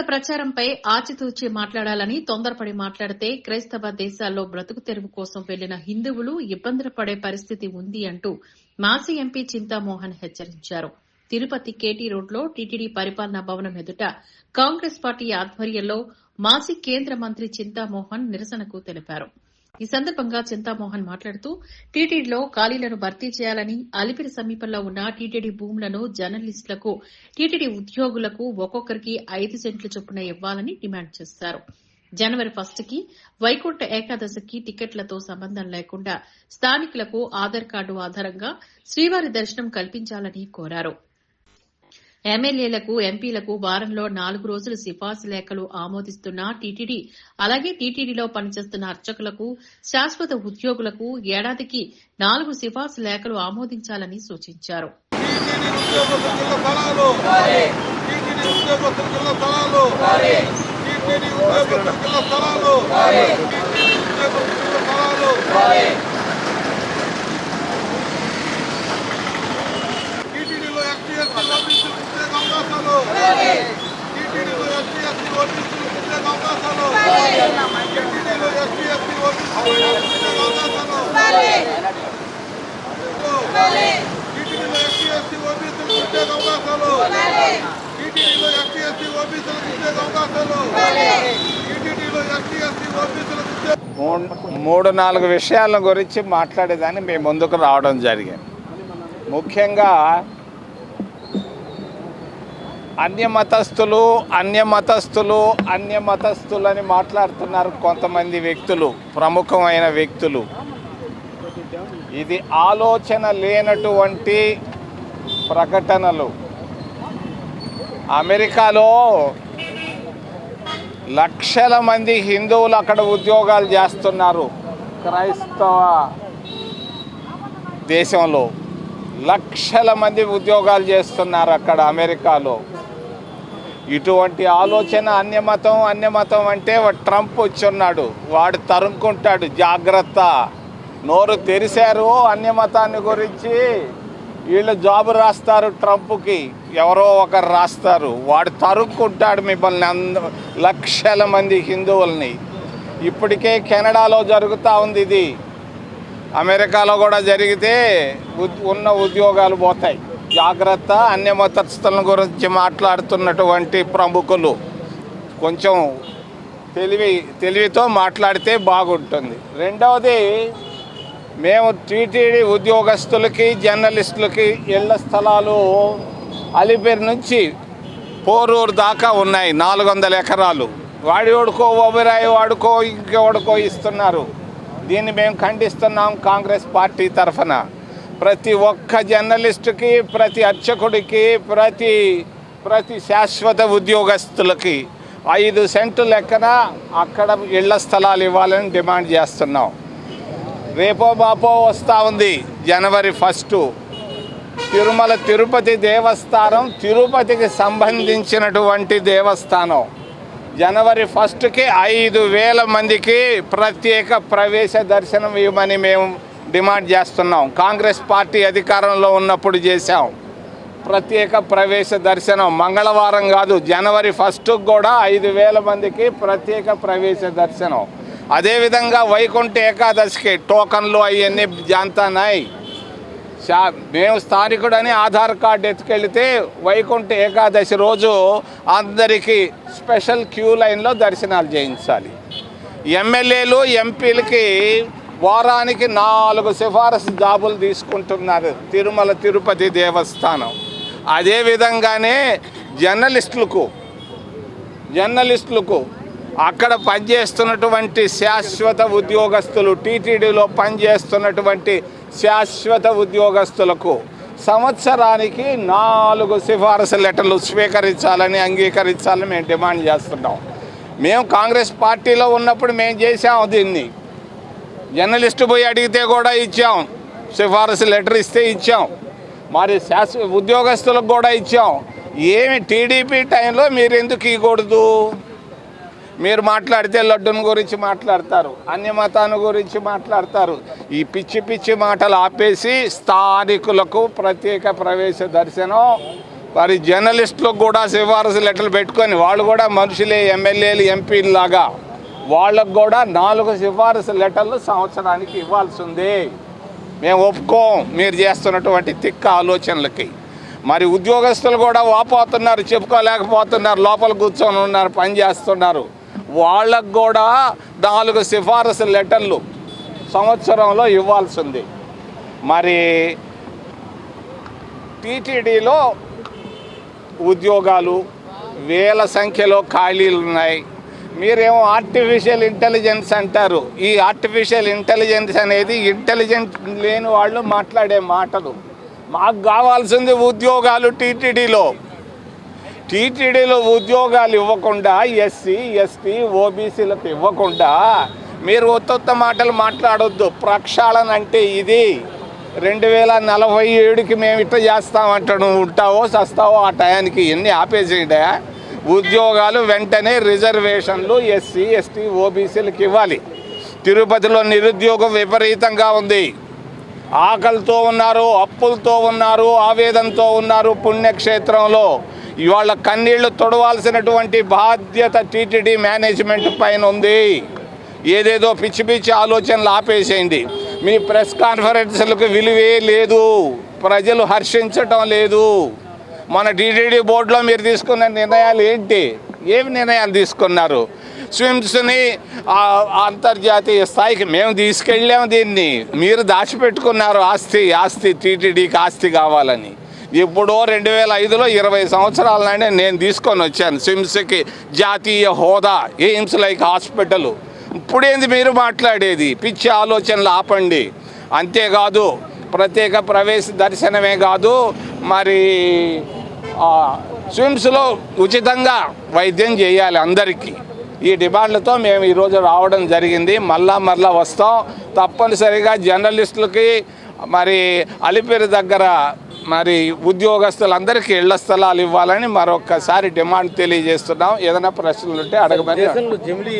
ప్రచారంపై ఆచితూచి మాట్లాడాలని తొందరపడి మాట్లాడితే క్రైస్తవ దేశాల్లో బ్రతుకు తెరువు కోసం వెళ్లిన హిందువులు ఇబ్బందులు పడే పరిస్థితి ఉంది అంటూ మాజీ ఎంపీ చింతామోహన్ హెచ్చరించారు. తిరుపతి కేటీ రోడ్లో టీటీడీ పరిపాలనా భవనం ఎదుట కాంగ్రెస్ పార్టీ ఆధ్వర్యంలో మాజీ కేంద్ర మంత్రి చింతామోహన్ నిరసనకు తెలిపారు. ఈ సందర్భంగా చింతామోహన్ మాట్లాడుతూ టీటీడీలో ఖాళీలను భర్తీ చేయాలని, అలిపిరి సమీపంలో ఉన్న టీటీడీ భూములను జర్నలిస్టులకు, టీటీడీ ఉద్యోగులకు ఒక్కొక్కరికి 5 సెంట్లు చొప్పున ఇవ్వాలని డిమాండ్ చేశారు. జనవరి 1కి వైకుంఠ ఏకాదశికి టికెట్లతో సంబంధం లేకుండా స్థానికులకు ఆధార్ కార్డు ఆధారంగా శ్రీవారి దర్శనం కల్పించాలని కోరారు. ఎమ్మెల్యేలకు, ఎంపీలకు వారంలో 4 రోజులు సిఫార్సు లేఖలు ఆమోదిస్తున్న టీటీడీ, అలాగే టీటీడీలో పనిచేస్తున్న అర్చకులకు, శాశ్వత ఉద్యోగులకు ఏడాదికి 4 సిఫార్సు లేఖలు ఆమోదించాలని సూచించారు. మూడు నాలుగు విషయాల గురించి మాట్లాడేదాన్ని మేము ముందుకు రావడం జరిగింది. ముఖ్యంగా అన్యమతస్థులని మాట్లాడుతున్నారు కొంతమంది వ్యక్తులు, ప్రముఖమైన వ్యక్తులు. ఇది ఆలోచన లేనటువంటి ప్రకటనలు. అమెరికాలో లక్షల మంది హిందువులు అక్కడ ఉద్యోగాలు చేస్తున్నారు. క్రైస్తవ దేశంలో లక్షల మంది ఉద్యోగాలు చేస్తున్నారు అక్కడ అమెరికాలో. ఇటువంటి ఆలోచన అన్యమతం అంటే ట్రంప్ వచ్చున్నాడు, వాడు తరుముకుంటాడు. జాగ్రత్త, నోరు తెరిశారు అన్యమతాన్ని గురించి. వీళ్ళు జాబు రాస్తారు ట్రంప్కి, ఎవరో ఒకరు రాస్తారు, వాడు తరుముకుంటాడు మిమ్మల్ని లక్షల మంది హిందువుల్ని. ఇప్పటికే కెనడాలో జరుగుతూ ఉంది ఇది, అమెరికాలో కూడా జరిగితే ఉన్న ఉద్యోగాలు పోతాయి. జాగ్రత్త. అన్యమతస్థుల గురించి మాట్లాడుతున్నటువంటి ప్రముఖులు కొంచెం తెలివితో మాట్లాడితే బాగుంటుంది. రెండవది, మేము టీటీడీ ఉద్యోగస్తులకి, జర్నలిస్టులకి ఇళ్ల స్థలాలు అలిపిరి నుంచి పోరూరు దాకా ఉన్నాయి, 400 ఎకరాలు. వాడికో ఓబిరాయి, వాడుకో ఇంకెవడికో ఇస్తున్నారు. దీన్ని మేము ఖండిస్తున్నాం కాంగ్రెస్ పార్టీ తరఫున. ప్రతి ఒక్క జర్నలిస్టుకి, ప్రతి అర్చకుడికి, ప్రతి శాశ్వత ఉద్యోగస్తులకి 5 సెంటు లెక్కన అక్కడ ఇళ్ల స్థలాలు ఇవ్వాలని డిమాండ్ చేస్తున్నాం. రేపో బాపో వస్తూ ఉంది జనవరి 1. తిరుపతి దేవస్థానం, తిరుపతికి సంబంధించినటువంటి దేవస్థానం. జనవరి 1కి 5,000 మందికి ప్రత్యేక ప్రవేశ దర్శనం ఇవ్వమని మేము డిమాండ్ చేస్తున్నాం. కాంగ్రెస్ పార్టీ అధికారంలో ఉన్నప్పుడు చేశాం ప్రత్యేక ప్రవేశ దర్శనం. మంగళవారం కాదు, జనవరి 1కు కూడా 5,000 మందికి ప్రత్యేక ప్రవేశ దర్శనం. అదేవిధంగా వైకుంఠ ఏకాదశికి టోకన్లు అవన్నీ జాంతానాయి. మేము స్థానికుడని ఆధార్ కార్డు ఎత్తుకెళ్తే వైకుంఠ ఏకాదశి రోజు అందరికీ స్పెషల్ క్యూ లైన్లో దర్శనాలు చేయించాలి. ఎమ్మెల్యేలు, ఎంపీలకి వారానికి 4 సిఫారసు జాబులు తీసుకుంటున్నారు తిరుపతి దేవస్థానం. అదేవిధంగానే జర్నలిస్టులకు అక్కడ పనిచేస్తున్నటువంటి శాశ్వత ఉద్యోగస్తులు, టీటీడీలో పనిచేస్తున్నటువంటి శాశ్వత ఉద్యోగస్తులకు సంవత్సరానికి 4 సిఫారసు లెటర్లు స్వీకరించాలని, అంగీకరించాలని మేము డిమాండ్ చేస్తున్నాం. మేము కాంగ్రెస్ పార్టీలో ఉన్నప్పుడు మేము చేసాం దీన్ని. జర్నలిస్టు పోయి అడిగితే కూడా ఇచ్చాం, సిఫారసు లెటర్ ఇస్తే ఇచ్చాం. మరి ఉద్యోగస్తులకు కూడా ఇచ్చాం. ఏమి టీడీపీ టైంలో మీరు ఎందుకు ఇవ్వకూడదు? మీరు మాట్లాడితే లడ్డుని గురించి మాట్లాడతారు, అన్యమతాన్ని గురించి మాట్లాడతారు. ఈ పిచ్చి పిచ్చి మాటలు ఆపేసి స్థానికులకు ప్రత్యేక ప్రవేశ దర్శనం, మరి జర్నలిస్టులకు కూడా సిఫారసు లెటర్లు పెట్టుకొని వాళ్ళు కూడా మనుషులే, ఎమ్మెల్యేలు, ఎంపీలు లాగా వాళ్ళకు కూడా 4 సిఫారసు లెటర్లు సంవత్సరానికి ఇవ్వాల్సి ఉంది. మేము ఒప్పుకోం మీరు చేస్తున్నటువంటి తిక్క ఆలోచనలకి. మరి ఉద్యోగస్తులు కూడా వాపోతున్నారు, చెప్పుకోలేకపోతున్నారు, లోపల కూర్చొని ఉన్నారు, పని చేస్తున్నారు. వాళ్ళకు కూడా 4 సిఫారసు లెటర్లు సంవత్సరంలో ఇవ్వాల్సి ఉంది. మరి టీటీడీలో ఉద్యోగాలు వేల సంఖ్యలో ఖాళీలు ఉన్నాయి. మీరేమో ఆర్టిఫిషియల్ ఇంటెలిజెన్స్ అంటారు. ఈ ఆర్టిఫిషియల్ ఇంటెలిజెన్స్ అనేది ఇంటెలిజెంట్ లేని వాళ్ళు మాట్లాడే మాటలు. మాకు కావాల్సింది ఉద్యోగాలు. టీటీడీలో ఉద్యోగాలు ఇవ్వకుండా ఎస్సీ, ఎస్టీ, ఓబీసీలకు ఇవ్వకుండా మీరు ఒత్త మాటలు మాట్లాడొద్దు. ప్రక్షాళన అంటే ఇది. 2047కి మేము ఇట్లా చేస్తామంటాడు. ఉంటావో చస్తావో ఆ టయానికి ఎన్ని ఆపేసేయడా. ఉద్యోగాలు వెంటనే రిజర్వేషన్లు ఎస్సీ, ఎస్టీ, ఓబీసీలకు ఇవ్వాలి. తిరుపతిలో నిరుద్యోగం విపరీతంగా ఉంది. ఆకలితో ఉన్నారు, అప్పులతో ఉన్నారు, ఆవేదనతో ఉన్నారు. పుణ్యక్షేత్రంలో ఇవాళ కన్నీళ్లు తొడవాల్సినటువంటి బాధ్యత టీటీడీ మేనేజ్మెంట్ పైన ఉంది. ఏదేదో పిచ్చి పిచ్చి ఆలోచనలు ఆపేసేయండి. మీ ప్రెస్ కాన్ఫరెన్స్లకు విలువే లేదు, ప్రజలు హర్షించటం లేదు. మన టీటీడీ బోర్డులో మీరు తీసుకున్న నిర్ణయాలు ఏంటి? ఏమి నిర్ణయాలు తీసుకున్నారు? స్విమ్స్ని అంతర్జాతీయ స్థాయికి మేము తీసుకెళ్ళాము. దీన్ని మీరు దాచిపెట్టుకున్నారు. ఆస్తి టీటీడీకి ఆస్తి కావాలని. ఎప్పుడో 2005లో 20 సంవత్సరాల నాడే నేను తీసుకొని వచ్చాను స్విమ్స్కి జాతీయ హోదా, ఎయిమ్స్ లైక్ హాస్పిటల్. ఇప్పుడేంది మీరు మాట్లాడేది? పిచ్చి ఆలోచనలు ఆపండి. అంతేకాదు ప్రత్యేక ప్రవేశ దర్శనమే కాదు, మరి స్విమ్స్లో ఉచితంగా వైద్యం చేయాలి అందరికీ. ఈ డిమాండ్లతో మేము ఈరోజు రావడం జరిగింది. మళ్ళా వస్తాం. తప్పనిసరిగా జర్నలిస్టులకి మరి అలిపిరి దగ్గర మరి ఉద్యోగస్తులందరికీ ఇళ్ల స్థలాలు ఇవ్వాలని మరొకసారి డిమాండ్ తెలియజేస్తున్నాం. ఏదైనా ప్రశ్నలు ఉంటే అడగమని.